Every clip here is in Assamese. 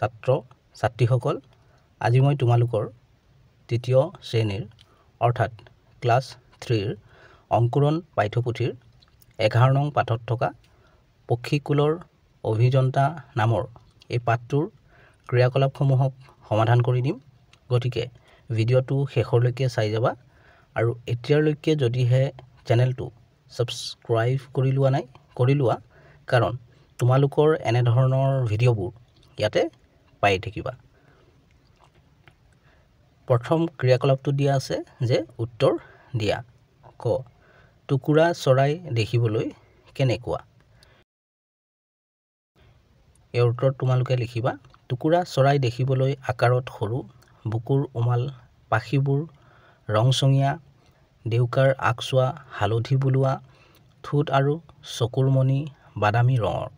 ছাত্ৰ ছাত্ৰীসকল আজি মই তোমালোকৰ তৃতীয় শ্ৰেণীৰ অৰ্থাৎ ক্লাছ 3ৰ অংকুৰণ পাঠ্যপুথিৰ 11 নং পাঠত থকা পক্ষীকুলৰ অভিযন্তা নামৰ এই পাঠটোৰ ক্ৰিয়াকলাপসমূহক সমাধান কৰি দিম। গতিকে ভিডিঅ'টো শেষলৈকে চাই যাবা আৰু এতিয়ালৈকে যদিহে চেনেলটো সাবস্ক্ৰাইব কৰি লোৱা নাই কৰি লোৱা, কাৰণ তোমালোকৰ এনে ধৰণৰ ভিডিঅ'বোৰ ইয়াতে পাই থাকিবা। প্ৰথম ক্ৰিয়াকলাপটো দিয়া আছে যে উত্তৰ দিয়া। ক টুকুৰা চৰাই দেখিবলৈ কেনেকুৱা? এই উত্তৰত তোমালোকে লিখিবা টুকুৰা চৰাই দেখিবলৈ আকাৰত সৰু, বুকুৰ উমাল, পাখিবোৰ ৰংচঙীয়া, ডেউকাৰ আগচোৱা হালধি বুলোৱা, ঠোঁট আৰু চকুৰ মণি বাদামী ৰঙৰ।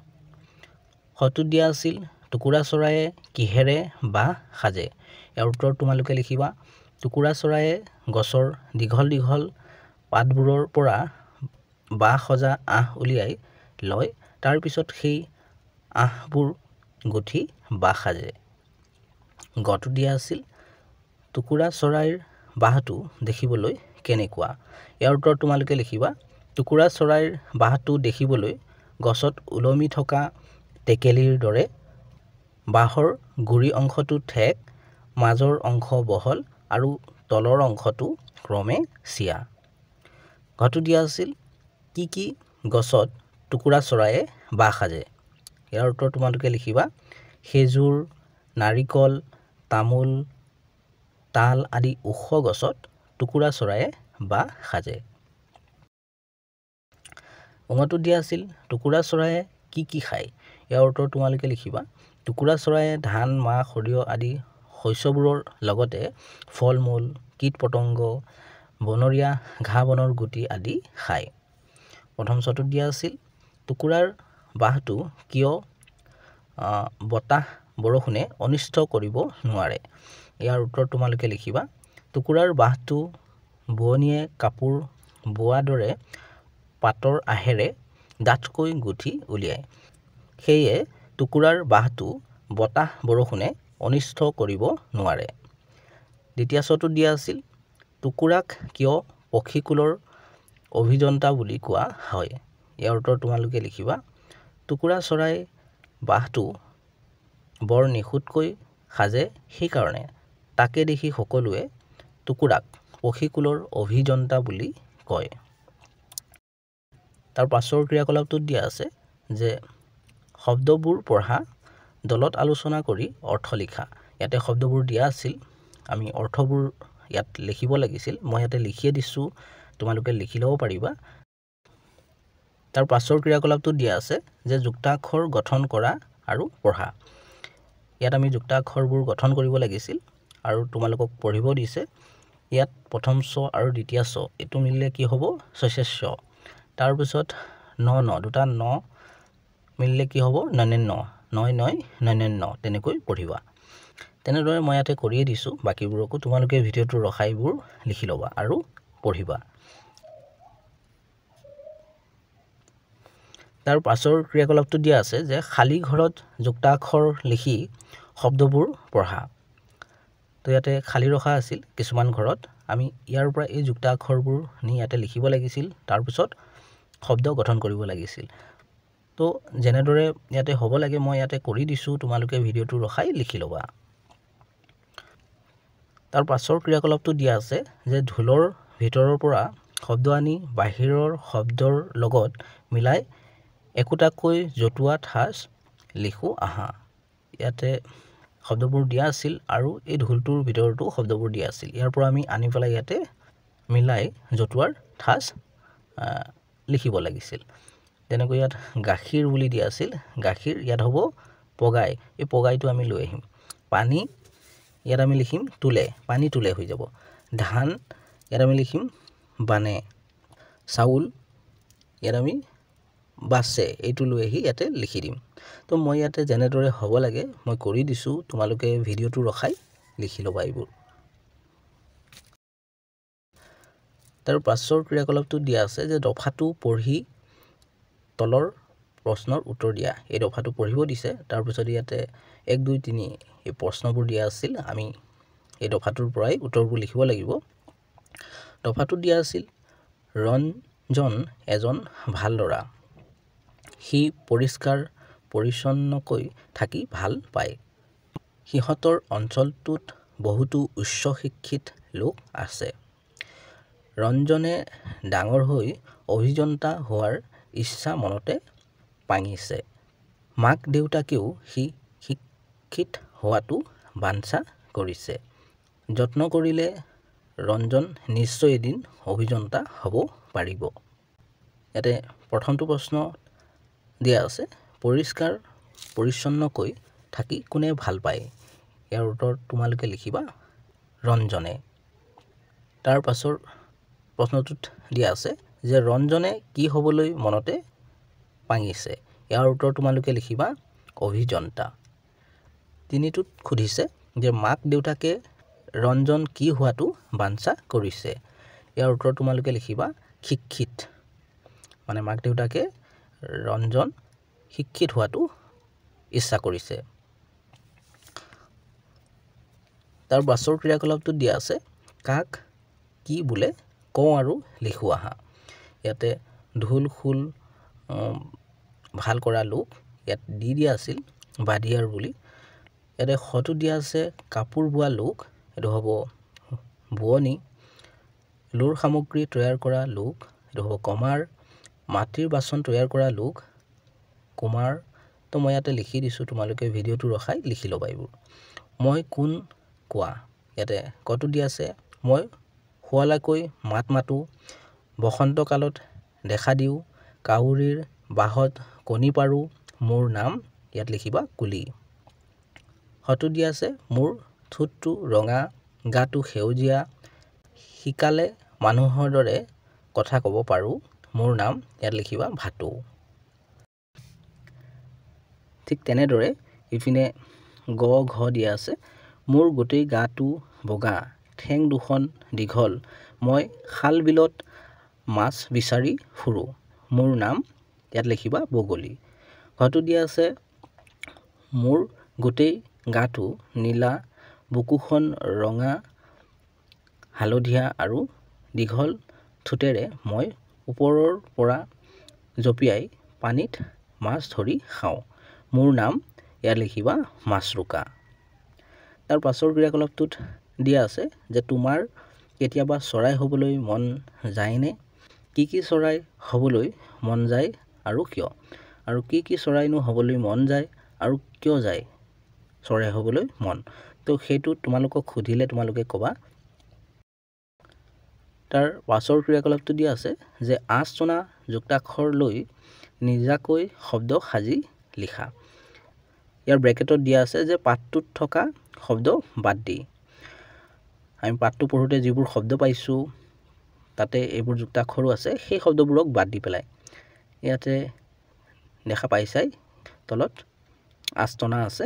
হয়তো দিয়া আছিল টুকুৰা চৰায়ে কিহেৰে বাহ সাজে? ইয়াৰ উত্তৰত তোমালোকে লিখিবা টুকুৰা চৰায়ে গছৰ দীঘল দীঘল পাতবোৰৰ পৰা বাহ সজা আঁহ উলিয়াই লয়, তাৰ পিছত সেই আঁহবোৰ গুঠি বাহ সাজে। গটো দিয়া আছিল টুকুৰা চৰাইৰ বাহটো দেখিবলৈ কেনেকুৱা? ইয়াৰ উত্তৰত তোমালোকে লিখিবা টুকুৰা চৰাইৰ বাহটো দেখিবলৈ গছত ওলমি থকা টেকেলিৰ দৰে, বাহৰ গুৰি অংশটো ঠেক, মাজৰ অংশ বহল আৰু তলৰ অংশটো ক্ৰমে চিয়া। ঘটো দিয়া আছিল কি গছত টুকুৰা চৰায়ে বাহ সাজে? ইয়াৰ উত্তৰ তোমালোকে লিখিবা খেজুৰ, নাৰিকল, তামোল, তাল আদি ওখ গছত টুকুৰা চৰায়ে বাহ সাজে। অঙটো দিয়া আছিল টুকুৰা চৰায়ে কি খায়? ইয়াৰ উত্তৰ তোমালোকে লিখিবা টুকুৰা চৰায়ে ধান, মাহ, সৰিয়হ আদি শস্যবোৰৰ লগতে ফল মূল, কীট পতংগ, বনৰীয়া ঘাঁহ বনৰ গুটি আদি খায়। প্ৰথম চটোত দিয়া আছিল টুকুৰাৰ বাহটো কিয় বতাহ বৰষুণে অনিষ্ট কৰিব নোৱাৰে? ইয়াৰ উত্তৰ তোমালোকে লিখিবা টুকুৰাৰ বাহটো বোৱনীয়ে কাপোৰ বোৱাৰ দৰে পাতৰ আহেৰে ডাঠকৈ গুঠি উলিয়ায়, সেয়ে টুকুৰাৰ বাহটো বতাহ বৰষুণে অনিষ্ট কৰিব নোৱাৰে। দ্বিতীয় চটোত দিয়া আছিল টুকুৰাক কিয় পক্ষীকুলৰ অভিযন্তা বুলি কোৱা হয়? ইয়াৰ উত্তৰ তোমালোকে লিখিবা টুকুৰা চৰাই বাহটো বৰ নিখুঁতকৈ সাজে, সেইকাৰণে তাকে দেখি সকলোৱে টুকুৰাক পক্ষীকুলৰ অভিযন্তা বুলি কয়। তাৰ পাছৰ ক্ৰিয়াকলাপটোত দিয়া আছে যে শব্দবোৰ পঢ়া, দলত আলোচনা কৰি অৰ্থ লিখা। ইয়াতে শব্দবোৰ দিয়া আছিল, আমি অৰ্থবোৰ ইয়াত লিখিব লাগিছিল। মই ইয়াতে লিখিয়ে দিছোঁ, তোমালোকে লিখি ল'ব পাৰিবা। তাৰ পাছৰ ক্ৰিয়াকলাপটোত দিয়া আছে যে যুক্তাক্ষৰ গঠন কৰা আৰু পঢ়া। ইয়াত আমি যুক্তাক্ষৰবোৰ গঠন কৰিব লাগিছিল আৰু তোমালোকক পঢ়িব দিছে। ইয়াত প্ৰথম চ আৰু দ্বিতীয় চ এইটো মিলিলে কি হ'ব? শস্য। তাৰপিছত দুটা ন মিলিলে কি হ'ব? নন্যন্য, নন্যন্য, তেনেকৈ পঢ়িবা। তেনেদৰে মই ইয়াতে কৰিয়ে দিছোঁ, বাকীবোৰকো তোমালোকে ভিডিঅ'টো ৰখাইবোৰ লিখি ল'বা আৰু পঢ়িবা। তাৰ পাছৰ ক্ৰিয়াকলাপটো দিয়া আছে যে খালী ঘৰত যুক্তাক্ষৰ লিখি শব্দবোৰ পঢ়া। তো ইয়াতে খালী ৰখা আছিল কিছুমান ঘৰত, আমি ইয়াৰ পৰা এই যুক্তাক্ষৰবোৰ নি ইয়াতে লিখিব লাগিছিল, তাৰপিছত শব্দ গঠন কৰিব লাগিছিল। তো যেনেদৰে ইয়াতে হ'ব লাগে মই ইয়াতে কৰি দিছোঁ, তোমালোকে ভিডিঅ'টো ৰখাই লিখি ল'বা। তাৰ পাছৰ ক্ৰিয়াকলাপটো দিয়া আছে যে ঢোলৰ ভিতৰৰ পৰা শব্দ আনি বাহিৰৰ শব্দৰ লগত মিলাই একোটাকৈ জতুৱা ঠাঁচ লিখোঁ আহা। ইয়াতে শব্দবোৰ দিয়া আছিল আৰু এই ঢোলটোৰ ভিতৰতো শব্দবোৰ দিয়া আছিল। ইয়াৰ পৰা আমি আনি পেলাই ইয়াতে মিলাই জতুৱাৰ ঠাঁচ লিখিব লাগিছিল। তেনেকৈ ইয়াত গাখীৰ বুলি দিয়া আছিল, গাখীৰ ইয়াত হ'ব পগাই, এই পগাইটো আমি লৈ আহিম। পানী ইয়াত আমি লিখিম তুলে, পানী তুলে হৈ যাব। ধান ইয়াত আমি লিখিম বানে। চাউল ইয়াত আমি বাছে, এইটো লৈ আহি ইয়াতে লিখি দিম। তো মই ইয়াতে যেনেদৰে হ'ব লাগে মই কৰি দিছোঁ, তোমালোকে ভিডিঅ'টো ৰখাই লিখি ল'বা এইবোৰ। তাৰ পাছৰ ক্ৰিয়াকলাপটো দিয়া আছে যে দফাটো পঢ়ি তলৰ প্ৰশ্নৰ উত্তৰ দিয়া। এই দফাটো পঢ়িব দিছে, তাৰপিছত ইয়াতে 1 2 3 এই প্ৰশ্নবোৰ দিয়া আছিল আমি এই দফাটোৰ পৰাই উত্তৰবোৰ লিখিব লাগিব দফাটো দিয়া আছিল ৰঞ্জন এজন ভাল ল'ৰা সি পৰিষ্কাৰ পৰিচ্ছন্নকৈ থাকি ভাল পায় সিহঁতৰ অঞ্চলটোত বহুতো উচ্চ শিক্ষিত লোক আছে ৰঞ্জনে ডাঙৰ হৈ অভিযন্তা হোৱাৰ ইচ্ছা মনতে পাঙিছে মাক দেউতাকেও সি শিক্ষিত হোৱাটো বাঞ্ছা কৰিছে যত্ন কৰিলে ৰঞ্জন নিশ্চয় এদিন অভিযন্তা হ'ব পাৰিব ইয়াতে প্ৰথমটো প্ৰশ্ন দিয়া আছে পৰিষ্কাৰ পৰিচ্ছন্নকৈ থাকি কোনে ভাল পায় ইয়াৰ উত্তৰ তোমালোকে লিখিবা ৰঞ্জনে তাৰ পাছৰ প্ৰশ্নটোত দিয়া আছে যে ৰঞ্জনে কি হ'বলৈ মনতে পাঙিছে ইয়াৰ উত্তৰ তোমালোকে লিখিবা অভিযন্তা তিনিটোত খুধিছে যে মাক দেউতাকে ৰঞ্জন কি হোৱাটো বাঞ্ছা কৰিছে ইয়াৰ উত্তৰ তোমালোকে লিখিবা শিক্ষিত মানে মাক দেউতাকে ৰঞ্জন শিক্ষিত হোৱাটো ইচ্ছা কৰিছে তাৰ পাছৰ ক্ৰিয়াকলাপটো দিয়া আছে কাক কি বোলে কওঁ আৰু লিখো আহা ইয়াতে ঢোল খোল ভাল কৰা লোক ইয়াত দিয়া আছিল বাদিয়াৰ বুলি ইয়াতে হটো দিয়া আছে কাপোৰ বোৱা লোক এটো হ'ব বুৱনী লোৰ সামগ্ৰী তৈয়াৰ কৰা লোক এটো হ'ব কমাৰ মাটিৰ বাচন তৈয়াৰ কৰা লোক কুমাৰ তো মই ইয়াতে লিখি দিছোঁ তোমালোকে ভিডিঅ'টো ৰখাই লিখি ল'বা এইবোৰ মই কোন কোৱা ইয়াতে কটো দিয়া আছে মই শুৱালাকৈ মাত মাতো বসন্তকালত দেখা দিওঁ কাউৰীৰ বাহত কণী পাৰো মোৰ নাম ইয়াত লিখিবা কুলি হটো দিয়া আছে মোৰ ঠোঁটটো ৰঙা গাটো সেউজীয়া শিকালে মানুহৰ দৰে কথা ক'ব পাৰো মোৰ নাম ইয়াত লিখিবা ভাটু ঠিক তেনেদৰে ইপিনে গ ঘ দিয়া আছে মোৰ গোটেই গাটো বগা ঠেং দুখন দীঘল মই খাল বিলত মাছ বিচাৰি ফুৰো মোৰ নাম ইয়াত লিখিবা বগলী হটো দিয়া আছে মোৰ গোটেই গাটো নীলা বুকুখন ৰঙা হালধীয়া আৰু দীঘল ঠোঁটেৰে মই ওপৰৰ পৰা জপিয়াই পানীত মাছ ধৰি খাওঁ মোৰ নাম ইয়াত লিখিবা মাছৰুকা তাৰ পাছৰ ক্ৰিয়াকলাপটোত দিয়া আছে যে তোমাৰ কেতিয়াবা চৰাই হ'বলৈ মন যায়নে কি চৰাই হ'বলৈ মন যায় আৰু কিয় আৰু কি চৰাইনো হ'বলৈ মন যায় আৰু কিয় যায় চৰাই হ'বলৈ মন তো সেইটো তোমালোকক সুধিলে তোমালোকে ক'বা তাৰ পাছৰ ক্ৰিয়াকলাপটো দিয়া আছে যে আঁচনা যুক্তাক্ষৰ লৈ নিজাকৈ শব্দ সাজি লিখা ইয়াৰ ব্ৰেকেটত দিয়া আছে যে পাঠটোত থকা শব্দ বাদ দি আমি পাঠটো পঢ়োতে যিবোৰ শব্দ পাইছোঁ তাতে এইবোৰ যুক্তাক্ষৰো আছে সেই শব্দবোৰক বাদ দি পেলাই ইয়াতে দেখা পাইছাই তলত আস্তনা আছে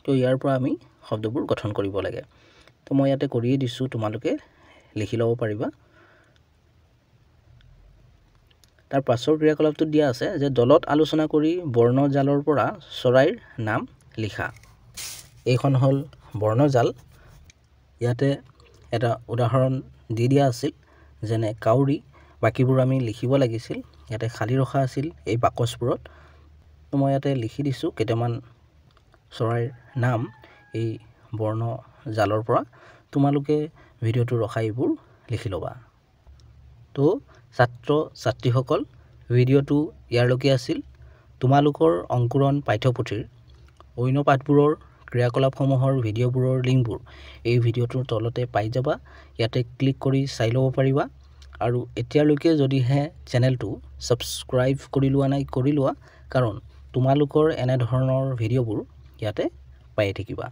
তো ইয়াৰ পৰা আমি শব্দবোৰ গঠন কৰিব লাগে তো মই ইয়াতে কৰিয়ে দিছোঁ তোমালোকে লিখি ল'ব পাৰিবা তাৰ পাছৰ ক্ৰিয়াকলাপটো দিয়া আছে যে দলত আলোচনা কৰি বৰ্ণজালৰ পৰা চৰাইৰ নাম লিখা এইখন হ'ল বৰ্ণজাল ইয়াতে এটা উদাহৰণ দিয়া আছিল যেনে কাউৰী বাকিবোৰ আমি লিখিব লাগিছিল ইয়াতে খালি ৰখা আছিল এই বাকচবোৰত তো মই ইয়াতে লিখি দিছোঁ কেইটামান চৰাইৰ নাম এই বৰ্ণজালৰ পৰা তোমালোকে ভিডিঅ'টো ৰখাই এইবোৰ লিখি ল'বা তো ছাত্ৰ ছাত্ৰীসকল ভিডিঅ'টো ইয়াৰলৈকে আছিল তোমালোকৰ অংকুৰণ পাঠ্যপুথিৰ অন্য পাঠবোৰৰ ক্ৰিয়াকলাপসমূহৰ ভিডিঅ'বোৰৰ লিংকবোৰ এই ভিডিঅ'টোৰ তলতে পাই যাবা ইয়াতে ক্লিক কৰি চাই ল'ব পাৰিবা আৰু এতিয়ালৈকে যদিহে চেনেলটো সাবস্ক্ৰাইব কৰি লোৱা নাই কৰি লোৱা কাৰণ তোমালোকৰ এনে ধৰণৰ ভিডিঅ'বোৰ ইয়াতে পাই থাকিবা